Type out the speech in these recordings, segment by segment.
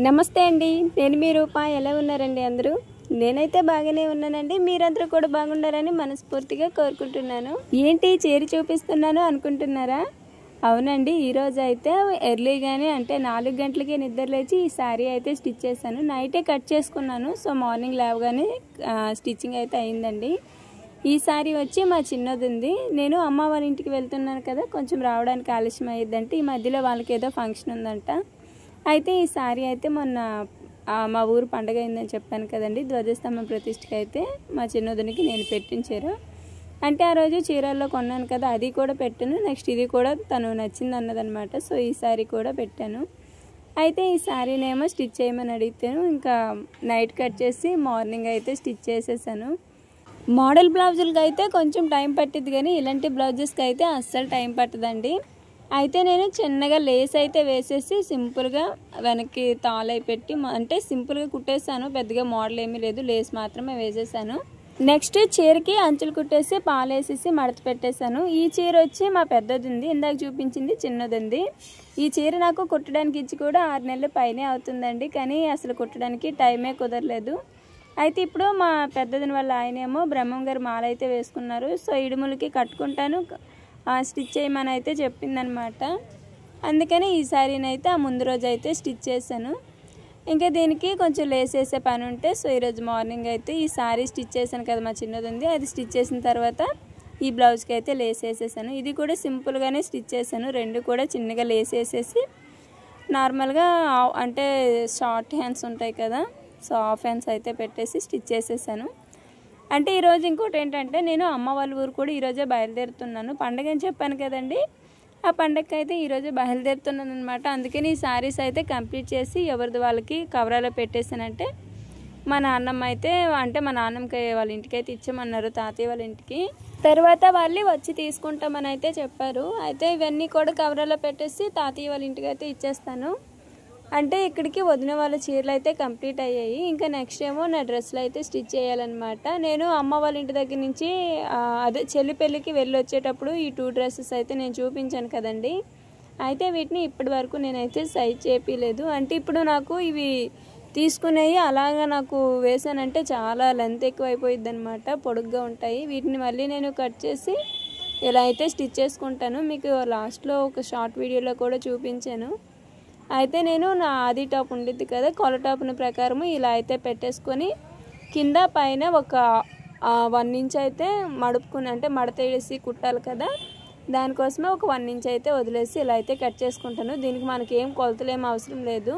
నమస్తే అండి, నేను మీ రూప. ఎలా ఉన్నారండి అందరూ? నేనైతే బాగానే ఉన్నానండి. మీరందరూ కూడా బాగుండాలని మనస్ఫూర్తిగా కోరుకుంటున్నాను. ఏంటి చీర చూపిస్తున్నాను అనుకుంటున్నారా? అవునండి, ఈరోజు అయితే ఎర్లీగానే అంటే 4 గంటలకే నిద్ర లేచి ఈ శారీ అయితే స్టిచ్ చేశాను. నైటే కట్ చేసుకున్నాను. సో మార్నింగ్ లేవగానే స్టిచ్చింగ్ అయితే అయిందండి. ఈ శారీ వచ్చి మా చిన్నది ఉంది. నేను అమ్మ వాళ్ళ ఇంటికి వెళ్తున్నాను కదా, కొంచెం రావడానికి ఆలస్యం అయ్యిద్దంటే ఈ మధ్యలో వాళ్ళకి ఏదో ఫంక్షన్ ఉందంట. అయితే ఈ శారీ అయితే మొన్న మా ఊరు పండగ అయిందని చెప్పాను కదండి, ధ్వజస్తంభం ప్రతిష్ఠకి అయితే మా చిన్నోదునికి నేను పెట్టిన చీర. అంటే ఆ రోజు చీరల్లో కొన్నాను కదా, అది కూడా పెట్టాను. నెక్స్ట్ ఇది కూడా తను నచ్చింది అన్నదనమాట. సో ఈ శారీ కూడా పెట్టాను. అయితే ఈ శారీనేమో స్టిచ్ చేయమని అడిగితేను ఇంకా నైట్ కట్ చేసి మార్నింగ్ అయితే స్టిచ్ చేసేసాను. మోడల్ బ్లౌజులకి అయితే కొంచెం టైం పట్టిద్ది, కానీ ఇలాంటి బ్లౌజెస్కి అయితే అస్సలు టైం పట్టదండి. అయితే నేను చిన్నగా లేస్ అయితే వేసేసి సింపుల్గా వెనక్కి తాళై పెట్టి అంటే సింపుల్గా కుట్టేసాను. పెద్దగా మోడల్ ఏమీ లేదు, లేస్ మాత్రమే వేసేసాను. నెక్స్ట్ చీరకి అంచులు కుట్టేసి పాలేసేసి మడత పెట్టేశాను. ఈ చీర వచ్చి మా పెద్దది ఉంది, ఇందాక చూపించింది చిన్నది ఉంది. ఈ చీర నాకు కుట్టడానికి ఇచ్చి కూడా 6 నెలల పైనే అవుతుందండి, కానీ అసలు కుట్టడానికి టైమే కుదరలేదు. అయితే ఇప్పుడు మా పెద్దదిని వాళ్ళ ఆయనేమో బ్రహ్మం గారు మాల అయితే వేసుకున్నారు. సో ఇడుములకి కట్టుకుంటాను, స్టిచ్ చేయమని అయితే చెప్పిందనమాట. అందుకని ఈ శారీని అయితే ఆ ముందు రోజు అయితే స్టిచ్ చేశాను. ఇంకా దీనికి కొంచెం లేస్ వేసే పని ఉంటే సో ఈరోజు మార్నింగ్ అయితే ఈ శారీ స్టిచ్ చేశాను కదా, మా చిన్నది ఉంది, అది స్టిచ్ చేసిన తర్వాత ఈ బ్లౌజ్కి అయితే లేస్ వేసేసాను. ఇది కూడా సింపుల్గానే స్టిచ్ చేశాను. రెండు కూడా చిన్నగా లేస్ వేసేసి నార్మల్గా అంటే షార్ట్ హ్యాండ్స్ ఉంటాయి కదా, సో హాఫ్ హ్యాండ్స్ అయితే పెట్టేసి స్టిచ్ చేసేసాను. అంటే ఈరోజు ఇంకోటి ఏంటంటే, నేను అమ్మ వాళ్ళ ఊరు కూడా ఈరోజే బయలుదేరుతున్నాను. పండగ అని చెప్పాను కదండి, ఆ పండగకి అయితే ఈరోజే బయలుదేరుతున్నాను అనమాట. అందుకని ఈ శారీస్ అయితే కంప్లీట్ చేసి ఎవరిది వాళ్ళకి కవరాలో పెట్టేసానంటే మా నాన్నమ్మ అయితే అంటే మా నాన్నమ్మకి వాళ్ళ ఇంటికి అయితే ఇచ్చామన్నారు, తాతయ్య వాళ్ళ ఇంటికి. తర్వాత వాళ్ళు వచ్చి తీసుకుంటామని అయితే చెప్పారు. అయితే ఇవన్నీ కూడా కవరాలో పెట్టేసి తాతయ్య వాళ్ళ ఇంటికి అయితే ఇచ్చేస్తాను. అంటే ఇక్కడికి వదిన వాళ్ళ చీరలు అయితే కంప్లీట్ అయ్యాయి. ఇంకా నెక్స్ట్ ఏమో నా డ్రెస్సులు అయితే స్టిచ్ చేయాలన్నమాట. నేను అమ్మ వాళ్ళ ఇంటి దగ్గర నుంచి అదే చెల్లి పెళ్ళికి వెళ్ళి వచ్చేటప్పుడు ఈ 2 డ్రెస్సెస్ అయితే నేను చూపించాను కదండి. అయితే వీటిని ఇప్పటి వరకు నేనైతే సైజ్ చేపిలేదు. అంటే ఇప్పుడు నాకు ఇవి తీసుకునేవి అలాగా నాకు వేసానంటే చాలా లెంత్ ఎక్కువ అయిపోయిద్ది అనమాట, పొడుగ్గా ఉంటాయి. వీటిని మళ్ళీ నేను కట్ చేసి ఇలా అయితే స్టిచ్ చేసుకుంటాను. మీకు లాస్ట్లో ఒక షార్ట్ వీడియోలో కూడా చూపించాను. అయితే నేను నా ఆది టాప్ ఉండిద్ది కదా, కొల టాప్ని ప్రకారము ఇలా అయితే పెట్టేసుకొని కింద పైన ఒక 1 ఇంచ్ అయితే మడుపుకుని అంటే మడత వేసి కుట్టాలి కదా, దానికోసమే ఒక 1 ఇంచ్ అయితే వదిలేసి ఇలా అయితే కట్ చేసుకుంటాను. దీనికి మనకి ఏం కొలతలు ఏం అవసరం లేదు,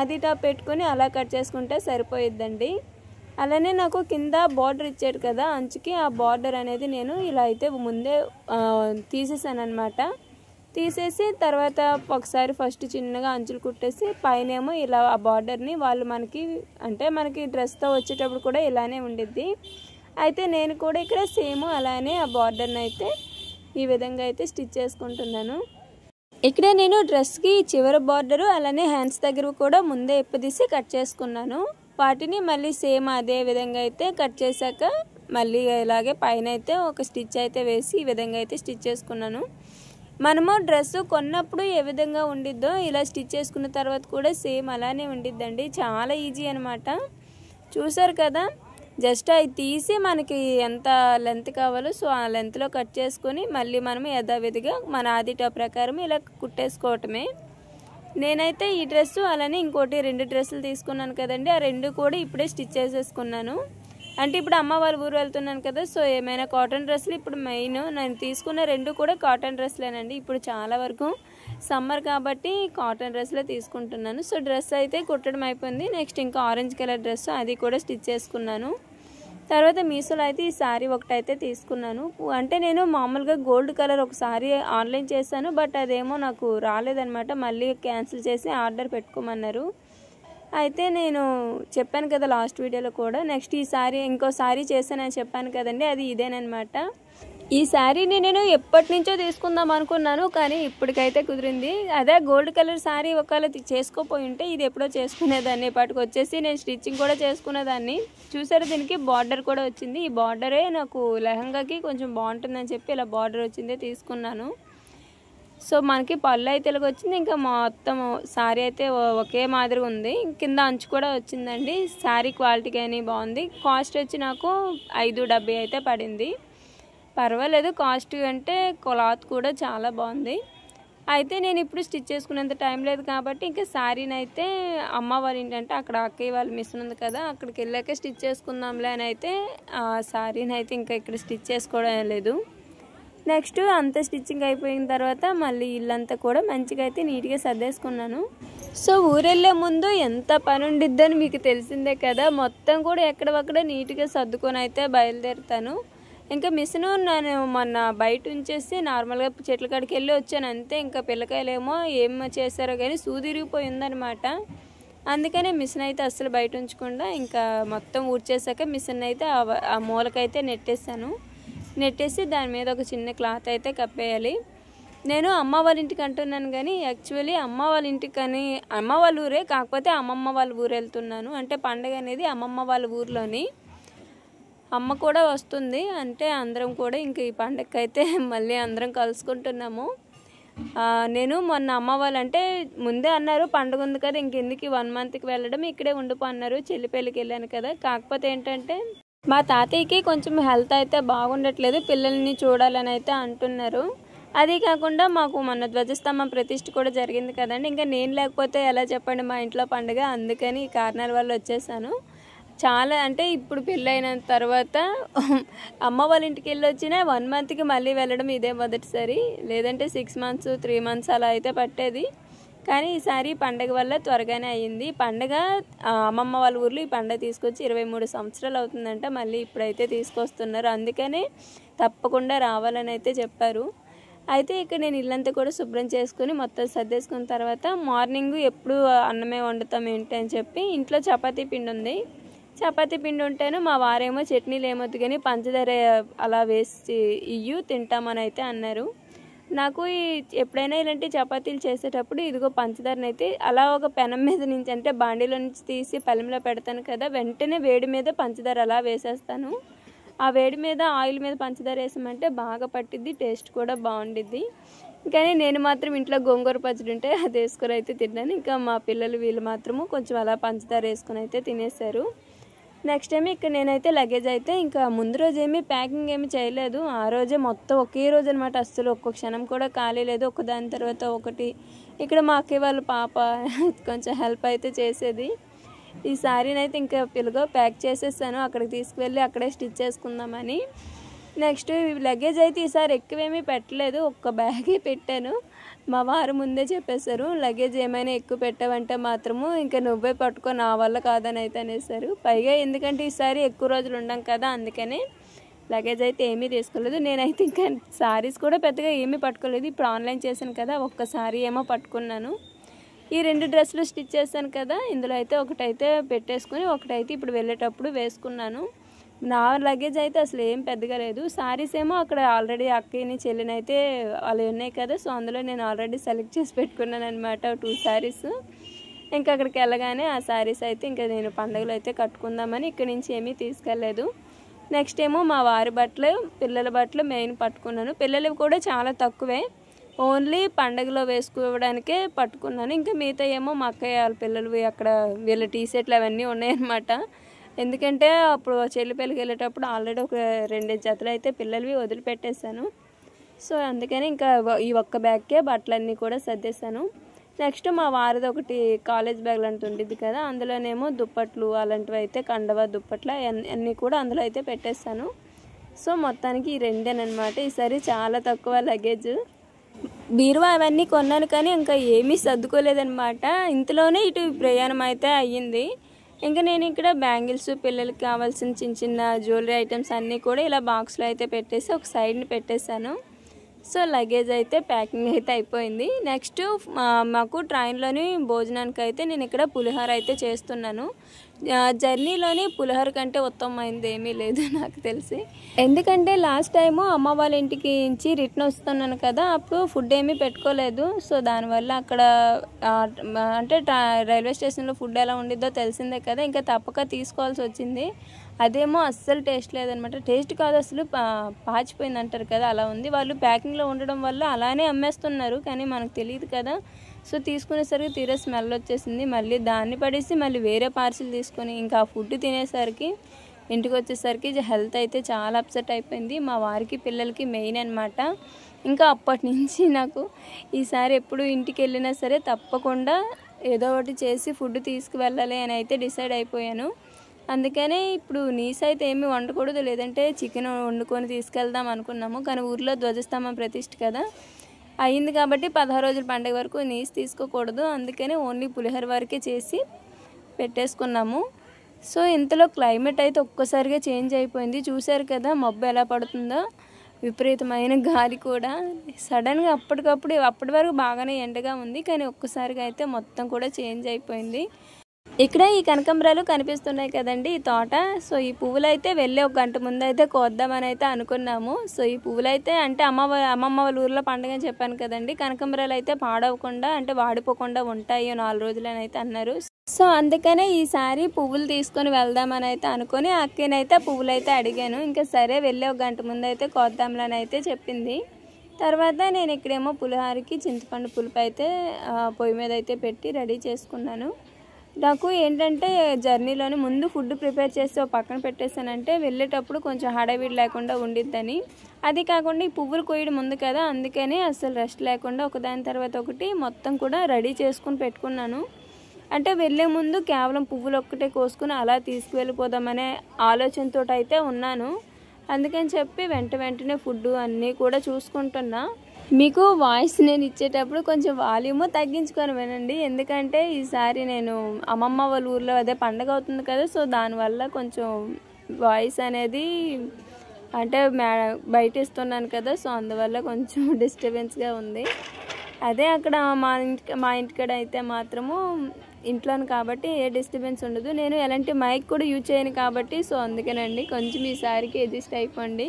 ఆది టాప్ పెట్టుకొని అలా కట్ చేసుకుంటే సరిపోయిద్దండి. అలానే నాకు కింద బార్డర్ ఇచ్చాడు కదా అంచుకి, ఆ బార్డర్ అనేది నేను ఇలా అయితే ముందే తీసేసాను అనమాట. తీసేసి తర్వాత ఒకసారి ఫస్ట్ చిన్నగా అంచులు కుట్టేసి పైనేమో ఇలా ఆ బార్డర్ని వాళ్ళు మనకి డ్రెస్తో వచ్చేటప్పుడు కూడా ఇలానే ఉండిద్ది. అయితే నేను కూడా ఇక్కడ సేమ్ అలానే ఆ బార్డర్ని అయితే ఈ విధంగా అయితే స్టిచ్ చేసుకుంటున్నాను. ఇక్కడ నేను డ్రెస్కి చివరి బార్డరు అలానే హ్యాండ్స్ దగ్గర కూడా ముందే ఇప్పదీసి కట్ చేసుకున్నాను. వాటిని మళ్ళీ సేమ్ అదే విధంగా అయితే కట్ చేశాక మళ్ళీ ఇలాగే పైన అయితే ఒక స్టిచ్ అయితే వేసి ఈ విధంగా అయితే స్టిచ్ చేసుకున్నాను. మనము డ్రెస్సు కొన్నప్పుడు ఏ విధంగా ఉండిద్దో ఇలా స్టిచ్ చేసుకున్న తర్వాత కూడా సేమ్ అలానే ఉండిద్దండి. చాలా ఈజీ అనమాట. చూసారు కదా, జస్ట్ అవి తీసి మనకి ఎంత లెంత్ కావాలో సో ఆ లెంత్లో కట్ చేసుకొని మళ్ళీ మనం యథావిధిగా మన ఆది టాప్ ప్రకారం ఇలా కుట్టేసుకోవటమే. నేనైతే ఈ డ్రెస్సు అలానే ఇంకోటి 2 డ్రెస్సులు తీసుకున్నాను కదండి, ఆ 2 కూడా ఇప్పుడే స్టిచ్ చేసేసుకున్నాను. అంటే ఇప్పుడు అమ్మ వాళ్ళ ఊరు వెళ్తున్నాను కదా, సో ఏమైనా కాటన్ డ్రెస్సులు ఇప్పుడు మెయిన్ నేను తీసుకున్న 2 కూడా కాటన్ డ్రెస్సులేనండి. ఇప్పుడు చాలా వరకు సమ్మర్ కాబట్టి కాటన్ డ్రెస్సులే తీసుకుంటున్నాను. సో డ్రెస్ అయితే కుట్టడం అయిపోయింది. నెక్స్ట్ ఇంకా ఆరెంజ్ కలర్ డ్రెస్ అది కూడా స్టిచ్ చేసుకున్నాను. తర్వాత మీషోలో అయితే ఈ శారీ ఒకటైతే తీసుకున్నాను. అంటే నేను మామూలుగా గోల్డ్ కలర్ ఒక శారీ ఆన్లైన్ చేశాను, బట్ అదేమో నాకు రాలేదనమాట. మళ్ళీ క్యాన్సిల్ చేసి ఆర్డర్ పెట్టుకోమన్నారు. అయితే నేను చెప్పాను కదా లాస్ట్ వీడియోలో కూడా, నెక్స్ట్ ఈ శారీ ఇంకో శారీ చేశానని చెప్పాను కదండి, అది ఇదేనమాట. ఈ శారీని నేను ఎప్పటి నుంచో తీసుకుందాం అనుకున్నాను, కానీ ఇప్పటికైతే కుదిరింది. అదే గోల్డ్ కలర్ శారీ ఒకవేళ చేసుకోపోయి ఉంటే ఇది ఎప్పుడో చేసుకునేదాన్ని. ఇప్పటికి వచ్చేసి నేను స్టిచ్చింగ్ కూడా చేసుకునేదాన్ని. చూసారు, దీనికి బార్డర్ కూడా వచ్చింది. ఈ బార్డరే నాకు లెహంగాకి కొంచెం బాగుంటుందని చెప్పి ఇలా బార్డర్ వచ్చిందే తీసుకున్నాను. సో మనకి పళ్ళు అయితే ఇలాగ వచ్చింది. ఇంకా మొత్తం శారీ అయితే ఒకే మాదిరిగా ఉంది. కింద అంచు కూడా వచ్చిందండి. శారీ క్వాలిటీ కానీ బాగుంది. కాస్ట్ వచ్చి నాకు 5.70 అయితే పడింది. పర్వాలేదు, కాస్ట్ అంటే క్లాత్ కూడా చాలా బాగుంది. అయితే నేను ఇప్పుడు స్టిచ్ చేసుకునేంత టైం లేదు కాబట్టి ఇంకా శారీని అయితే అమ్మ వాళ్ళ ఏంటంటే అక్కడ అక్కయ్య వాళ్ళు మిషన్ ఉంది కదా, అక్కడికి వెళ్ళాక స్టిచ్ చేసుకుందాంలే అని అయితే ఆ శారీని అయితే ఇంకా ఇక్కడ స్టిచ్ చేసుకోవడం లేదు. నెక్స్ట్ అంత స్టిచ్చింగ్ అయిపోయిన తర్వాత మళ్ళీ ఇల్లంతా కూడా మంచిగా అయితే నీట్గా సర్దేసుకున్నాను. సో ఊరెళ్ళే ముందు ఎంత పని ఉండిద్దని మీకు తెలిసిందే కదా, మొత్తం కూడా ఎక్కడొక్కడ నీట్గా సర్దుకొని అయితే బయలుదేరుతాను. ఇంకా మిషన్ నేను మొన్న బయట ఉంచేసి నార్మల్గా చెట్ల కాడికి వెళ్ళి వచ్చాను అంతే. ఇంకా పిల్లకాయలేమో ఏం చేశారో కానీ సూదిరిగిపోయి ఉందనమాట. అందుకనే మిషన్ అయితే అస్సలు బయట ఉంచకుండా ఇంకా మొత్తం ఊడ్చేసాక మిషన్ అయితే ఆ మూలకైతే నెట్టేసి దాని మీద ఒక చిన్న క్లాత్ అయితే కప్పేయాలి. నేను అమ్మ వాళ్ళ ఇంటికి అంటున్నాను కానీ యాక్చువల్లీ అమ్మ వాళ్ళ ఇంటికి కానీ అమ్మ వాళ్ళ ఊరే, కాకపోతే అమ్మమ్మ వాళ్ళ ఊరు వెళ్తున్నాను. అంటే పండగ అనేది అమ్మమ్మ వాళ్ళ ఊర్లోని. అమ్మ కూడా వస్తుంది, అంటే అందరం కూడా ఇంక ఈ పండగకి అయితే మళ్ళీ అందరం కలుసుకుంటున్నాము. నేను మొన్న అమ్మ వాళ్ళు అంటే ముందే అన్నారు పండుగ ఉంది కదా ఇంకెందుకు 1 మంత్కి వెళ్ళడం, ఇక్కడే ఉండిపో అన్నారు. చెల్లి పెళ్ళికి వెళ్ళాను కదా. కాకపోతే ఏంటంటే మా తాతయ్యకి కొంచెం హెల్త్ అయితే బాగుండట్లేదు, పిల్లల్ని చూడాలని అయితే అంటున్నారు. అదే కాకుండా మాకు మొన్న ధ్వజస్తంభం ప్రతిష్ఠ కూడా జరిగింది కదండి. ఇంకా నేను లేకపోతే ఎలా చెప్పండి మా ఇంట్లో పండుగ. అందుకని ఈ కారణాల వల్ల వచ్చేసాను. చాలా అంటే ఇప్పుడు పెళ్ళైన తర్వాత అమ్మ వాళ్ళ ఇంటికి వెళ్ళి వచ్చినా 1 మంత్కి మళ్ళీ వెళ్ళడం ఇదే మొదటిసారి. లేదంటే 6 మంత్స్ 3 మంత్స్ అలా అయితే పట్టేది. కానీ ఈసారి పండగ వల్ల త్వరగానే అయ్యింది. పండగ అమ్మమ్మ వాళ్ళ ఊర్లో ఈ పండగ తీసుకొచ్చి 23 సంవత్సరాలు అవుతుందంట. మళ్ళీ ఇప్పుడైతే తీసుకొస్తున్నారు. అందుకనే తప్పకుండా రావాలని అయితే చెప్పారు. అయితే ఇక్కడ నేను ఇల్లంతా కూడా శుభ్రం చేసుకుని మొత్తం సర్దేసుకున్న తర్వాత మార్నింగ్ ఎప్పుడు అన్నమే వండుతాం ఏంటి అని చెప్పి ఇంట్లో చపాతీ పిండి ఉంది. చపాతీ పిండి ఉంటేను మా వారేమో చట్నీలు ఏమొద్దు కానీ పంచదార అలా వేసి ఇయ్యు తింటామని అయితే అన్నారు. నాకు ఎప్పుడైనా ఇలాంటి చపాతీలు చేసేటప్పుడు ఇదిగో పంచదారని అయితే అలా ఒక పెనం మీద నుంచి అంటే బాండీలో నుంచి తీసి పళ్ళెంలో పెడతాను కదా, వెంటనే వేడి మీద పంచదార అలా వేసేస్తాను. ఆ వేడి మీద ఆయిల్ మీద పంచదార వేసామంటే బాగా పట్టిద్ది, టేస్ట్ కూడా బాగుండిద్ది. కానీ నేను మాత్రం ఇంట్లో గోంగూర పచ్చడి ఉంటే అది వేసుకొని అయితే తిన్నాను. ఇంకా మా పిల్లలు వీళ్ళు మాత్రము కొంచెం అలా పంచదార వేసుకొని అయితే తినేశారు. నెక్స్ట్ టైం ఇక్కడ నేనైతే లగేజ్ అయితే ఇంకా ముందు రోజు ఏమీ ప్యాకింగ్ ఏమీ చేయలేదు. ఆ రోజే మొత్తం ఒకే రోజు అనమాట. అస్సలు ఒక్క క్షణం కూడా ఖాళీ లేదు, ఒకదాని తర్వాత ఒకటి. ఇక్కడ మా అక్కయ్య వాళ్ళ పాప కొంచెం హెల్ప్ అయితే చేసేది. ఈ శారీని అయితే ఇంకా పిల్లగా ప్యాక్ చేసేసాను, అక్కడికి తీసుకువెళ్ళి అక్కడే స్టిచ్ చేసుకుందామని. నెక్స్ట్ లగేజ్ అయితే ఈసారి ఎక్కువేమీ పెట్టలేదు, ఒక్క బ్యాగే పెట్టాను. మా వారు ముందే చెప్పేశారు లగేజ్ ఏమైనా ఎక్కువ పెట్టావంటే మాత్రము ఇంకా నువ్వే పట్టుకో, నా వల్ల కాదని అయితే అనేసారు. పైగా ఎందుకంటే ఈసారి ఎక్కువ రోజులు ఉండం కదా, అందుకనే లగేజ్ అయితే ఏమీ తీసుకోలేదు. నేనైతే ఇంకా శారీస్ కూడా పెద్దగా ఏమీ పట్టుకోలేదు. ఇప్పుడు ఆన్లైన్ చేశాను కదా, ఒక్క శారీ ఏమో పట్టుకున్నాను. ఈ 2 డ్రెస్సులు స్టిచ్ చేశాను కదా, ఇందులో అయితే ఒకటైతే పెట్టేసుకుని ఒకటైతే ఇప్పుడు వెళ్ళేటప్పుడు వేసుకున్నాను. నా లగేజ్ అయితే అసలు ఏం పెద్దగా లేదు. శారీస్ ఏమో అక్కడ ఆల్రెడీ అక్కని చెల్లిని అయితే అలా ఉన్నాయి కదా, సో అందులో నేను ఆల్రెడీ సెలెక్ట్ చేసి పెట్టుకున్నాను అనమాట 2 శారీస్. ఇంకా అక్కడికి వెళ్ళగానే ఆ శారీస్ అయితే ఇంకా నేను పండుగలో అయితే కట్టుకుందామని ఇక్కడి నుంచి ఏమీ తీసుకెళ్ళలేదు. నెక్స్ట్ ఏమో మా వారి బట్టలు పిల్లల బట్టలు మెయిన్ పట్టుకున్నాను. పిల్లలవి కూడా చాలా తక్కువే, ఓన్లీ పండగలో వేసుకోవడానికే పట్టుకున్నాను. ఇంకా మిగతా ఏమో మా అక్కయ్య వాళ్ళ పిల్లలు అక్కడ వీళ్ళ టీ షర్ట్లు అవన్నీ ఉన్నాయన్నమాట. ఎందుకంటే అప్పుడు చెల్లి పెళ్ళికి వెళ్ళేటప్పుడు ఆల్రెడీ ఒక 2 జతలు అయితే పిల్లలవి వదిలిపెట్టేశాను. సో అందుకని ఇంకా ఈ ఒక్క బ్యాగ్కే బట్టలన్నీ కూడా సర్దేశాను. నెక్స్ట్ మా వారిది ఒకటి కాలేజ్ బ్యాగ్లు అంటూ ఉండిద్ది కదా, అందులోనేమో దుప్పట్లు అలాంటివి అయితే కండవ దుప్పట్లు అన్నీ కూడా అందులో అయితే పెట్టేస్తాను. సో మొత్తానికి ఈ 2ఏనమాట. ఈసారి చాలా తక్కువ లగేజ్. బీరువా అవన్నీ కొన్నాను కానీ ఇంకా ఏమీ సర్దుకోలేదనమాట. ఇంతలోనే ఇటు ప్రయాణం అయితే అయ్యింది. ఇంకా నేను ఇక్కడ బ్యాంగిల్స్ పిల్లలకి కావాల్సిన చిన్న చిన్న జ్యువెలరీ ఐటమ్స్ అన్నీ కూడా ఇలా బాక్స్లో అయితే పెట్టేసి ఒక సైడ్ని పెట్టేశాను. సో లగేజ్ అయితే ప్యాకింగ్ అయితే అయిపోయింది. నెక్స్ట్ మాకు ట్రైన్లోని భోజనానికి అయితే నేను ఇక్కడ పులిహోర అయితే చేస్తున్నాను. జర్నీలోని పులిహోర కంటే ఉత్తమమైనది ఏమీ లేదు నాకు తెలిసి. ఎందుకంటే లాస్ట్ టైము అమ్మ వాళ్ళ ఇంటికి నుంచి రిటర్న్ వస్తున్నాను కదా, అప్పుడు ఫుడ్ ఏమీ పెట్టుకోలేదు. సో దానివల్ల అక్కడ అంటే రైల్వే స్టేషన్లో ఫుడ్ ఎలా ఉండిద్దో తెలిసిందే కదా, ఇంకా తప్పక తీసుకోవాల్సి వచ్చింది. అదేమో అస్సలు టేస్ట్ లేదనమాట. టేస్ట్ కాదు, అసలు పాచిపోయింది అంటారు కదా, అలా ఉంది. వాళ్ళు ప్యాకింగ్లో ఉండడం వల్ల అలానే అమ్మేస్తున్నారు, కానీ మనకు తెలియదు కదా. సో తీసుకునేసరికి తీరా స్మెల్ వచ్చేసింది. మళ్ళీ దాన్ని పడేసి మళ్ళీ వేరే పార్సిల్ తీసుకొని ఇంకా ఆ ఫుడ్ తినేసరికి ఇంటికి వచ్చేసరికి హెల్త్ అయితే చాలా అప్సెట్ అయిపోయింది. మా వారికి పిల్లలకి మెయిన్ అనమాట. ఇంకా అప్పటి నుంచి నాకు ఈసారి ఎప్పుడు ఇంటికి వెళ్ళినా సరే తప్పకుండా ఏదో ఒకటి చేసి ఫుడ్ తీసుకువెళ్ళాలి అని అయితే డిసైడ్ అయిపోయాను. అందుకనే ఇప్పుడు నీస్ అయితే ఏమీ వండకూడదు, లేదంటే చికెన్ వండుకొని తీసుకెళ్దాం అనుకున్నాము. కానీ ఊర్లో ధ్వజస్తంభం ప్రతిష్ఠ కదా అయింది కాబట్టి 16 రోజుల పండుగ వరకు నీస్ తీసుకోకూడదు. అందుకని ఓన్లీ పులిహోర వరకే చేసి పెట్టేసుకున్నాము. సో ఇంతలో క్లైమేట్ అయితే ఒక్కసారిగా చేంజ్ అయిపోయింది. చూశారు కదా మబ్బు ఎలా పడుతుందో, విపరీతమైన గాలి కూడా. సడన్గా అప్పటికప్పుడు అప్పటి వరకు బాగానే ఎండగా ఉంది, కానీ ఒక్కసారిగా అయితే మొత్తం కూడా చేంజ్ అయిపోయింది. ఇక్కడ ఈ కనకాంబరాలు కనిపిస్తున్నాయి కదండి, ఈ తోట. సో ఈ పువ్వులు అయితే వెళ్ళి 1 గంట ముందు అయితే కోద్దామని అయితే అనుకున్నాము. సో ఈ పువ్వులు అయితే అంటే అమ్మమ్మ వాళ్ళ ఊర్లో పండుగ అని చెప్పాను కదండి, కనకాంబరాలు అయితే పాడవకుండా అంటే వాడిపోకుండా ఉంటాయి 4 రోజులు అని అయితే అన్నారు. సో అందుకనే ఈసారి పువ్వులు తీసుకొని వెళ్దామని అయితే అనుకుని అక్కనైతే పువ్వులు అయితే అడిగాను. ఇంకా సరే వెళ్ళి 1 గంట ముందు అయితే కోద్దాంలని అయితే చెప్పింది. తర్వాత నేను ఇక్కడేమో పులిహోరకి చింతపండు పులుపు అయితే పొయ్యి మీద అయితే పెట్టి రెడీ చేసుకున్నాను. నాకు ఏంటంటే జర్నీలోని ముందు ఫుడ్ ప్రిపేర్ చేసి పక్కన పెట్టేసానంటే వెళ్ళేటప్పుడు కొంచెం హడావిడి లేకుండా ఉండిద్దని. అది కాకుండా ఈ పువ్వులు కోయడం ఉంది కదా, అందుకని అసలు రెస్ట్ లేకుండా ఒకదాని తర్వాత ఒకటి మొత్తం కూడా రెడీ చేసుకుని పెట్టుకున్నాను. అంటే వెళ్ళే ముందు కేవలం పువ్వులు ఒక్కటే కోసుకుని అలా తీసుకువెళ్ళిపోదామనే ఆలోచనతో అయితే ఉన్నాను. అందుకని చెప్పి వెంటనే ఫుడ్ అన్నీ కూడా చూసుకుంటున్నా. మీకు వాయిస్ నేను ఇచ్చేటప్పుడు కొంచెం వాల్యూమ్ తగ్గించుకొని వినండి, ఎందుకంటే ఈసారి నేను అమ్మమ్మ వాళ్ళ ఊర్లో అదే పండగ అవుతుంది కదా, సో దానివల్ల కొంచెం వాయిస్ అనేది అంటే బయట ఇస్తున్నాను కదా, సో అందువల్ల కొంచెం డిస్టర్బెన్స్గా ఉంది. అదే అక్కడ మా ఇంటికాడ అయితే మాత్రము ఇంట్లోను కాబట్టి ఏ డిస్టర్బెన్స్ ఉండదు. నేను ఎలాంటి మైక్ కూడా యూజ్ చేయను కాబట్టి సో అందుకేనండి, కొంచెం ఈసారికి అడ్జస్ట్ అయిపోండి.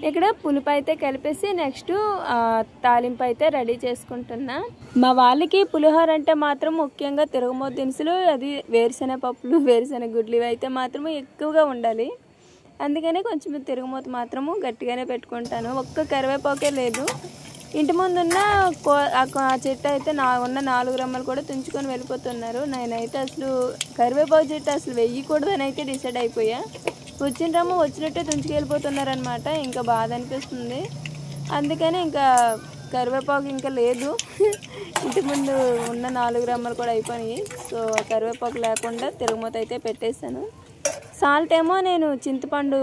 ఇక్కడ పులుపు అయితే కలిపేసి నెక్స్ట్ తాలింపు అయితే రెడీ చేసుకుంటున్నా. మా వాళ్ళకి పులిహోర అంటే మాత్రం ముఖ్యంగా తిరగమోతు దినుసులు, అది వేరుశెనగ పప్పులు, వేరుశెనగ గుడ్లు ఇవి అయితే మాత్రము ఎక్కువగా ఉండాలి. అందుకనే కొంచెం తిరగమోతు మాత్రము గట్టిగానే పెట్టుకుంటాను. ఒక్క కరివేపాకే లేదు. ఇంటి ముందున్న ఆ చెట్టు అయితే ఉన్న 4 రెమ్మలు కూడా తుంచుకొని వెళ్ళిపోతున్నారు. నేనైతే అసలు కరివేపాకు చెట్టు అసలు వెయ్యకూడదని అయితే డిసైడ్ అయిపోయా. వచ్చిన రమ్మ వచ్చినట్టే తుంచుకెళ్ళిపోతున్నారనమాట. ఇంకా బాధ అనిపిస్తుంది. అందుకని ఇంకా కరివేపాకు ఇంకా లేదు. ఇంటి ముందు ఉన్న 4 రెమ్మలు కూడా అయిపోయినాయి. సో కరివేపాకు లేకుండా తిరగమూత అయితే పెట్టేశాను. సాల్ట్ ఏమో నేను చింతపండు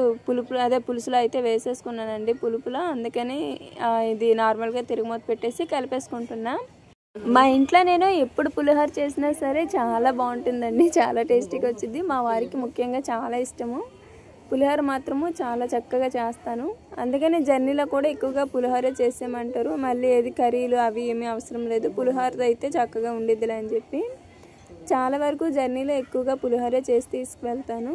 పులుసులో అయితే వేసేసుకున్నానండి పులుపులో. అందుకని ఇది నార్మల్గా తిరగమూత పెట్టేసి కలిపేసుకుంటున్నా. మా ఇంట్లో నేను ఎప్పుడు పులిహోర చేసినా సరే చాలా బాగుంటుందండి, చాలా టేస్టీగా వచ్చింది. మా వారికి ముఖ్యంగా చాలా ఇష్టము. పులిహోర మాత్రము చాలా చక్కగా చేస్తాను. అందుకని జర్నీలో కూడా ఎక్కువగా పులిహోర చేసేయమంటారు. మళ్ళీ ఏది కర్రీలు అవి ఏమీ అవసరం లేదు, పులిహోర అయితే చక్కగా ఉండిద్దిలే అని చెప్పి చాలా వరకు జర్నీలో ఎక్కువగా పులిహోర చేసి తీసుకువెళ్తాను.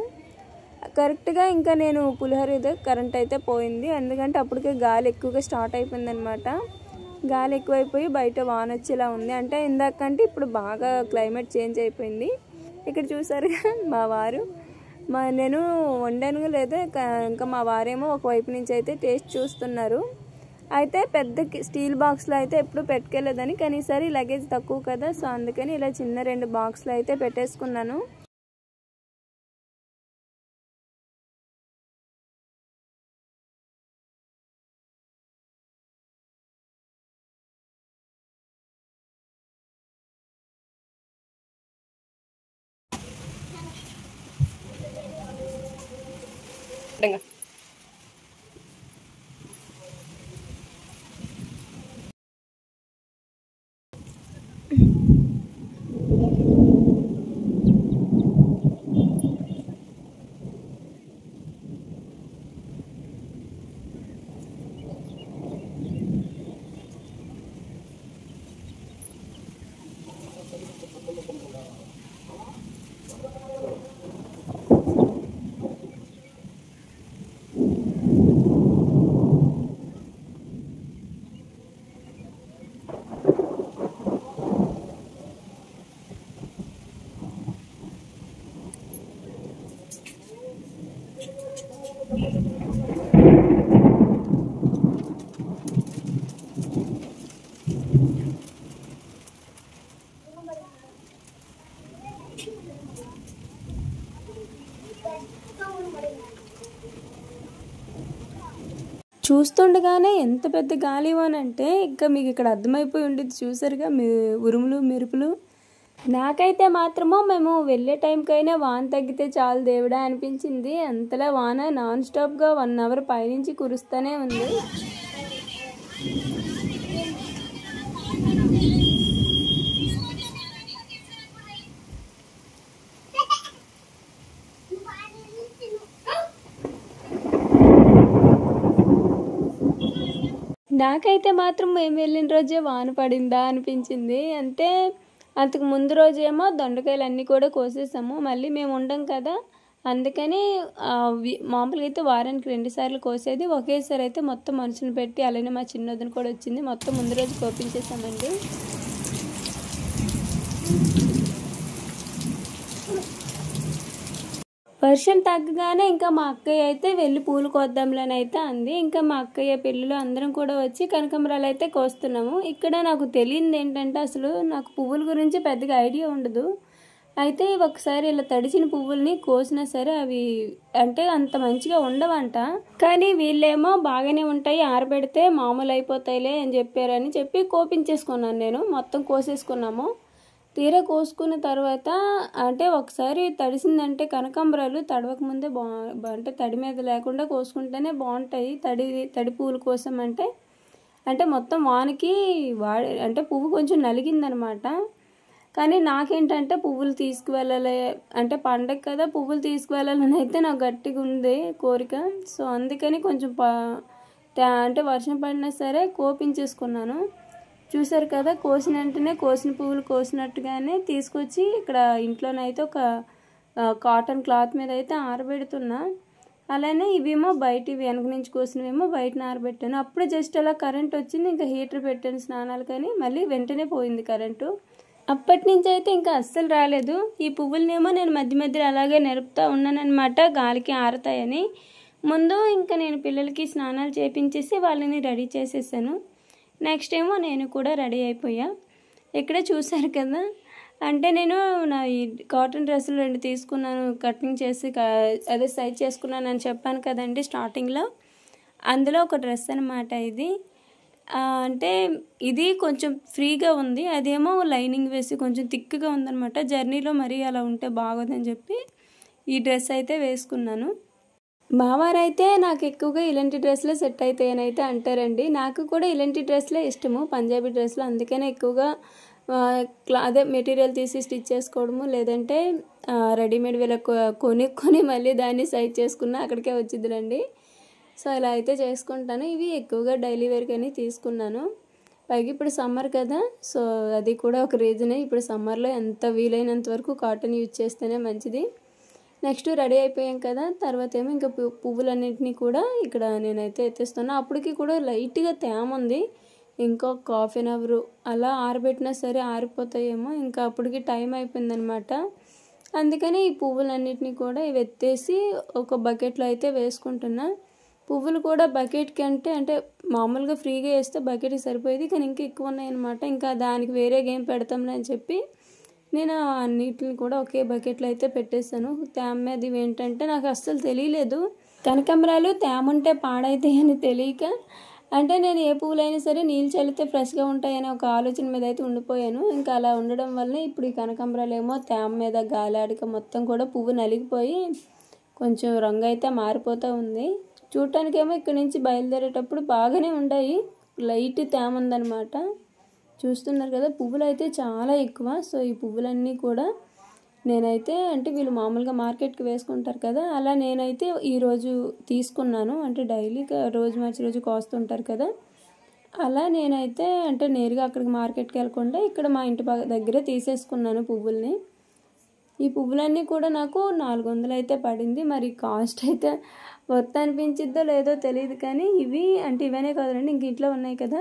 కరెక్ట్గా ఇంకా నేను పులిహోర ఏదో కరెంట్ అయితే పోయింది, ఎందుకంటే అప్పటికే గాలి ఎక్కువగా స్టార్ట్ అయిపోయింది అనమాట. గాలి ఎక్కువైపోయి బయట వాన వచ్చేలా ఉంది. అంటే ఇందాకంటే ఇప్పుడు బాగా క్లైమేట్ చేంజ్ అయిపోయింది. ఇక్కడ చూసారుగా మా వారు నేను వండాను లేదా ఇంకా మా వారేమో ఒకవైపు నుంచి అయితే టేస్ట్ చూస్తున్నారు. అయితే పెద్ద స్టీల్ బాక్స్లో అయితే ఎప్పుడు పెట్టుకెళ్ళలేదని, కానీ ఈసారి లగేజ్ తక్కువ కదా, సో అందుకని ఇలా చిన్న 2 బాక్స్లో అయితే పెట్టేసుకున్నాను. చూస్తుండగానే ఎంత పెద్ద గాలివానంటే ఇంకా మీకు ఇక్కడ అర్థమైపోయి ఉండేది, చూసారుగా ఉరుములు మెరుపులు. నాకైతే మాత్రమో మేము వెళ్ళే టైంకైనా వాన తగ్గితే చాలు దేవుడా అనిపించింది. అంతలా వాన నాన్ స్టాప్గా 1 అవర్ పైనుంచి కురుస్తూనే ఉంది. నాకైతే మాత్రం మేము వెళ్ళిన రోజే వాన పడిందా అనిపించింది. అంటే అంతకు ముందు రోజేమో దొండకాయలు అన్నీ కూడా కోసేసాము, మళ్ళీ మేము ఉండం కదా, అందుకని మామూలుగా అయితే వారానికి 2 సార్లు కోసేది, ఒకేసారి అయితే మొత్తం మనుషులు పెట్టి, అలానే మా చిన్నదిని కూడా వచ్చింది, మొత్తం ముందు రోజు కోపించేసామండి. వర్షం తగ్గగానే ఇంకా మా అక్కయ్య అయితే వెళ్ళి పూలు కోద్దాంలని అయితే అంది. ఇంకా మా అక్కయ్య పిల్లలు అందరం కూడా వచ్చి కనకాంబరాలు అయితే కోస్తున్నాము. ఇక్కడ నాకు తెలియదు ఏంటంటే అసలు నాకు పువ్వుల గురించి పెద్దగా ఐడియా ఉండదు. అయితే ఒకసారి ఇలా తడిసిన పువ్వుల్ని కోసినా సరే అవి అంటే అంత మంచిగా ఉండవంట, కానీ వీళ్ళేమో బాగానే ఉంటాయి, ఆరబెడితే మామూలు అయిపోతాయిలే అని చెప్పారని చెప్పి కోపించేసుకున్నాను. నేను మొత్తం కోసేసుకున్నాము. తీరా కోసుకున్న తర్వాత అంటే ఒకసారి తడిసిందంటే కనకాంబరాలు తడవక ముందే అంటే తడి మీద లేకుండా కోసుకుంటేనే బాగుంటాయి. తడి పువ్వుల కోసం అంటే మొత్తం వానకి అంటే పువ్వు కొంచెం నలిగిందనమాట. కానీ నాకేంటంటే పువ్వులు తీసుకువెళ్ళాలి అంటే పండగ కదా, పువ్వులు తీసుకువెళ్ళాలని అయితే నాకు గట్టిగా ఉంది కోరిక. సో అందుకని కొంచెం అంటే వర్షం పడినా సరే కోపించేసుకున్నాను. చూసారు కదా, కోసిన వెంటనే కోసిన పువ్వులు కోసినట్టుగానే తీసుకొచ్చి ఇక్కడ ఇంట్లోనైతే ఒక కాటన్ క్లాత్ మీద అయితే ఆరబెడుతున్నా. అలానే ఇవేమో బయటివి వెనక నుంచి కోసినవేమో బయటన ఆరబెట్టాను. అప్పుడే జస్ట్ అలా కరెంట్ వచ్చింది, ఇంకా హీటర్ పెట్టాను స్నానాలు, కానీ మళ్ళీ వెంటనే పోయింది కరెంటు. అప్పటి నుంచి అయితే ఇంకా అస్సలు రాలేదు. ఈ పువ్వులనేమో నేను మధ్య మధ్యలో అలాగే నెరుపుతూ ఉన్నానన్నమాట, గాలికి ఆరతాయని. ముందు ఇంకా నేను పిల్లలకి స్నానాలు చేపించేసి వాళ్ళని రెడీ చేసేసాను. నెక్స్ట్ ఏమో నేను కూడా రెడీ అయిపోయా. ఇక్కడ చూసారు కదా, అంటే నేను నా ఈ కాటన్ డ్రెస్సులు 2 తీసుకున్నాను, కటింగ్ చేసి అదే సైజ్ చేసుకున్నాను అని చెప్పాను కదండి స్టార్టింగ్లో. అందులో ఒక డ్రెస్ అనమాట ఇది. అంటే ఇది కొంచెం ఫ్రీగా ఉంది, అదేమో లైనింగ్ వేసి కొంచెం థిక్గా ఉందనమాట. జర్నీలో మరీ అలా ఉంటే బాగోదని చెప్పి ఈ డ్రెస్ అయితే వేసుకున్నాను. మా వారైతే నాకు ఎక్కువగా ఇలాంటి డ్రెస్సులే సెట్ అవుతాయని అయితే అంటారండి. నాకు కూడా ఇలాంటి డ్రెస్సులే ఇష్టము, పంజాబీ డ్రెస్సులు. అందుకనే ఎక్కువగా అదే మెటీరియల్ తీసి స్టిచ్ చేసుకోవడము, లేదంటే రెడీమేడ్ వీళ్ళ కొనుక్కొని మళ్ళీ దాన్ని సైజ్ చేసుకున్నా అక్కడికే వచ్చిందిలండి. సో ఇలా అయితే చేసుకుంటాను. ఇవి ఎక్కువగా డైలీ వేర్కి అని తీసుకున్నాను. పైగా ఇప్పుడు సమ్మర్ కదా, సో అది కూడా ఒక రీజనే. ఇప్పుడు సమ్మర్లో ఎంత వీలైనంత వరకు కాటన్ యూజ్ చేస్తేనే మంచిది. నెక్స్ట్ రెడీ అయిపోయాం కదా, తర్వాత ఏమో ఇంకా పువ్వులన్నింటినీ కూడా ఇక్కడ నేనైతే ఎత్తేస్తున్నాను. అప్పటికి కూడా లైట్గా తేమ ఉంది, ఇంకొక 1/2 అవర్ అలా ఆరబెట్టినా సరే ఆరిపోతాయేమో. ఇంకా అప్పటికి టైం అయిపోయిందనమాట. అందుకని ఈ పువ్వులన్నింటినీ కూడా ఇవి ఎత్తేసి ఒక బకెట్లో అయితే వేసుకుంటున్నా. పువ్వులు కూడా బకెట్కి అంటే మామూలుగా ఫ్రీగా వేస్తే బకెట్కి సరిపోయేది, కానీ ఇంకా ఎక్కువ ఉన్నాయన్నమాట. ఇంకా దానికి వేరే గేమ్ పెడతాంలే అని చెప్పి నేను అన్నిటిని కూడా ఒకే బకెట్లో అయితే పెట్టేశాను. తేమ మీద ఇవి ఏంటంటే నాకు అస్సలు తెలియలేదు, కనకాంబరాలు తేమ ఉంటే పాడైతాయి అని తెలియక, అంటే నేను ఏ పువ్వులైనా సరే నీళ్ళు చల్లితే ఫ్రెష్గా ఉంటాయని ఒక ఆలోచన మీద అయితే ఉండిపోయాను. ఇంకా అలా ఉండడం వల్ల ఇప్పుడు ఈ కనకాంబరాలు ఏమో తేమ మీద గాలాడిక మొత్తం కూడా పువ్వు నలిగిపోయి కొంచెం రంగు అయితే మారిపోతూ ఉంది. చూడటానికేమో ఇక్కడ నుంచి బయలుదేరేటప్పుడు బాగానే ఉన్నాయి, లైట్ తేమ ఉందన్నమాట. చూస్తున్నారు కదా, పువ్వులు అయితే చాలా ఎక్కువ. సో ఈ పువ్వులన్నీ కూడా నేనైతే అంటే వీళ్ళు మామూలుగా మార్కెట్కి వేసుకుంటారు కదా, అలా నేనైతే ఈరోజు తీసుకున్నాను. అంటే డైలీగా రోజు మార్చి రోజు కోస్తుంటారు కదా, అలా నేనైతే అంటే నేరుగా అక్కడికి మార్కెట్కి వెళ్ళకుండా ఇక్కడ మా ఇంటి దగ్గరే తీసేసుకున్నాను పువ్వుల్ని. ఈ పువ్వులన్నీ కూడా నాకు 400 అయితే పడింది. మరి కాస్ట్ అయితే వర్త్ అనిపించిద్దో లేదో తెలియదు, కానీ ఇవి అంటే ఇవనే కాదండి, ఇంక ఇంట్లో ఉన్నాయి కదా,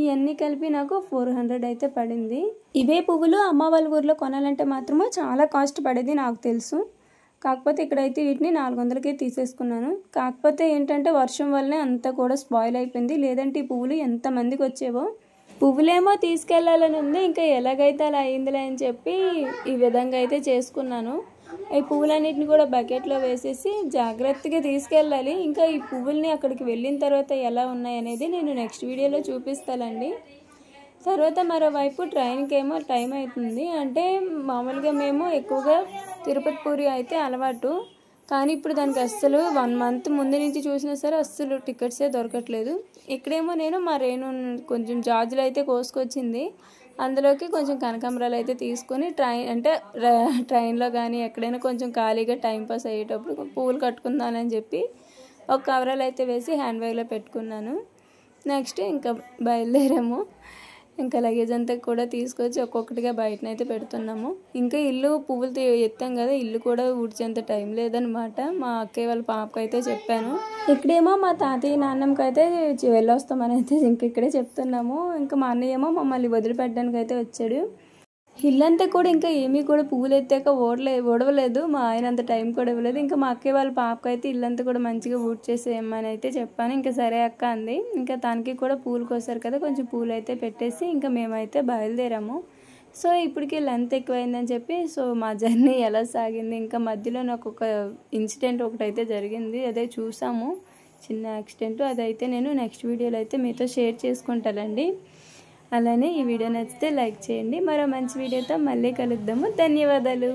ఇవన్నీ కలిపి నాకు 400 అయితే పడింది. ఇవే పువ్వులు అమ్మ వాళ్ళ ఊర్లో కొనాలంటే మాత్రమే చాలా కాస్ట్ పడేది నాకు తెలుసు. కాకపోతే ఇక్కడైతే వీటిని 400కే తీసేసుకున్నాను. కాకపోతే ఏంటంటే వర్షం వల్లనే అంతా కూడా స్పాయిల్ అయిపోయింది, లేదంటే ఈ పువ్వులు ఎంతమందికి వచ్చేవో. పువ్వులేమో తీసుకెళ్ళాలని ఉంది, ఇంకా ఎలాగైతే అలా అయిందిలే అని చెప్పి ఈ విధంగా అయితే చేసుకున్నాను. ఈ పువ్వులన్నిటిని కూడా బకెట్లో వేసేసి జాగ్రత్తగా తీసుకెళ్ళాలి. ఇంకా ఈ పువ్వుల్ని అక్కడికి వెళ్ళిన తర్వాత ఎలా ఉన్నాయనేది నేను నెక్స్ట్ వీడియోలో చూపిస్తానండి. తర్వాత మరోవైపు ట్రైన్కి ఏమో టైం అవుతుంది. అంటే మామూలుగా మేము ఎక్కువగా తిరుపతి పూరి అయితే అలవాటు, కానీ ఇప్పుడు దానికి అస్సలు 1 మంత్ ముందు నుంచి చూసినా సరే అస్సలు టికెట్సే దొరకట్లేదు. ఇక్కడేమో నేను మా రేణు కొంచెం జాజులు అయితే కోసుకొచ్చింది, అందులోకి కొంచెం కనకాంబరాలు అయితే తీసుకొని ట్రైన్లో కానీ ఎక్కడైనా కొంచెం ఖాళీగా టైంపాస్ అయ్యేటప్పుడు పువ్వులు కట్టుకుందానని చెప్పి ఒక కవరాలు అయితే వేసి హ్యాండ్ బ్యాగ్లో పెట్టుకున్నాను. నెక్స్ట్ ఇంకా బయలుదేరాము. ఇంకా లగేజ్ అంతా కూడా తీసుకొచ్చి ఒక్కొక్కటిగా బయటనైతే పెడుతున్నాము. ఇంకా ఇల్లు పువ్వులు ఎత్తాం కదా, ఇల్లు కూడా ఊడ్చేంత టైం లేదనమాట. మా అక్కయ్య వాళ్ళ పాపకు అయితే చెప్పాను. ఇక్కడేమో మా తాతయ్య నాన్నమ్మకి అయితే వెళ్ళొస్తామని అయితే ఇంక ఇక్కడే చెప్తున్నాము. ఇంకా మా అన్నయ్య ఏమో మమ్మల్ని వదిలిపెట్టడానికి అయితే వచ్చాడు. ఇల్లంతా కూడా ఇంకా ఏమీ కూడా పువ్వులు ఎత్తాక ఓడవలేదు, మా ఆయన అంత టైం కూడా ఇవ్వలేదు. ఇంకా మా అక్కయ్య వాళ్ళ పాపకు అయితే ఇల్లంతా కూడా మంచిగా ఊడ్చేసేయమని అయితే చెప్పాను. ఇంకా సరే అక్క అంది. ఇంకా తనకి కూడా పూలు కోసారు కదా, కొంచెం పూలు అయితే పెట్టేసి ఇంకా మేమైతే బయలుదేరాము. సో ఇప్పటికి లెంత్ ఎక్కువైందని చెప్పి మా జర్నీ ఎలా సాగింది, ఇంకా మధ్యలో నాకు ఒక ఇన్సిడెంట్ ఒకటైతే జరిగింది, అదే చూసాము, చిన్న యాక్సిడెంట్. అదైతే నేను నెక్స్ట్ వీడియోలో అయితే మీతో షేర్ చేసుకుంటానండి. అలానే ఈ వీడియో నచ్చితే లైక్ చేయండి. మరో మంచి వీడియోతో మళ్ళీ కలుద్దాము. ధన్యవాదాలు.